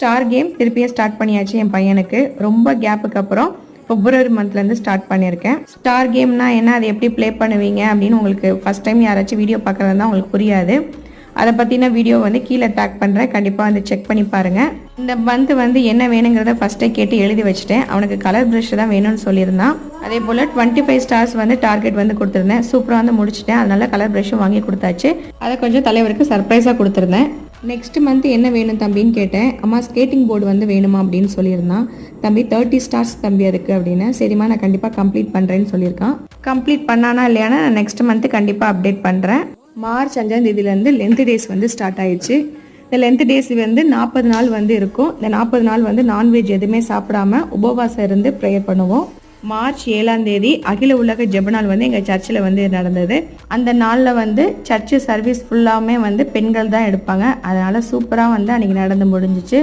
Star game திருப்பியும் start பண்ணியாச்சு என் பையனுக்கு. ரொம்ப கேப்புக்கு அப்புறம் பிப்ரவரி மந்த்லேருந்து ஸ்டார்ட் பண்ணியிருக்கேன். ஸ்டார் கேம்னா என்ன, அதை எப்படி ப்ளே பண்ணுவீங்க அப்படின்னு உங்களுக்கு ஃபஸ்ட் டைம் யாராச்சும் வீடியோ பார்க்குறதா உங்களுக்கு புரியாது. அதை பற்றின வீடியோ வந்து கீழே டேக் பண்ணுறேன், கண்டிப்பாக வந்து செக் பண்ணி பாருங்கள். இந்த மந்த் வந்து என்ன வேணுங்கிறத ஃபஸ்ட்டே கேட்டு எழுதி வச்சுட்டேன். அவனுக்கு கலர் ப்ரஷ் தான் வேணும்னு சொல்லியிருந்தான். அதே போல் 25 ஸ்டார்ஸ் வந்து டார்கெட் வந்து கொடுத்துருந்தேன். சூப்பராக வந்து முடிச்சிட்டேன். அதனால கலர் ப்ரஷ்ஷும் வாங்கி கொடுத்தாச்சு. அதை கொஞ்சம் தலைவருக்கு சர்ப்ரைஸாக கொடுத்துருந்தேன். நெக்ஸ்ட் மந்த் என்ன வேணும் தம்பின்னு கேட்டேன். அம்மா ஸ்கேட்டிங் போர்டு வந்து வேணுமா அப்படின்னு சொல்லியிருந்தான். தம்பி 30 ஸ்டார்ஸ் தம்பி அதுக்கு அப்படின்னா, சரிம்மா நான் கண்டிப்பாக கம்ப்ளீட் பண்ணுறேன்னு சொல்லியிருக்கான். கம்ப்ளீட் பண்ணானா இல்லையானா நான் நெக்ஸ்ட் மந்த்து கண்டிப்பாக அப்டேட் பண்ணுறேன். மார்ச் 5ஆம் தேதியிலேருந்து லென்த் டேஸ் வந்து ஸ்டார்ட் ஆயிடுச்சு. இந்த லென்த் டேஸ் வந்து 40 நாள் வந்து இருக்கும். இந்த 40 நாள் வந்து நான்வெஜ் எதுவுமே சாப்பிடாம உபவாசம் இருந்து ப்ரேயர் பண்ணுவோம். மார்ச் 7ஆம் தேதி அகில உலக ஜெப நாள் வந்து எங்கள் சர்ச்சில் வந்து நடந்தது. அந்த நாளில் வந்து சர்ச்சு சர்வீஸ் ஃபுல்லாமே வந்து பெண்கள் தான் எடுப்பாங்க. அதனால் சூப்பராக வந்து அன்றைக்கி நடந்து முடிஞ்சிச்சு.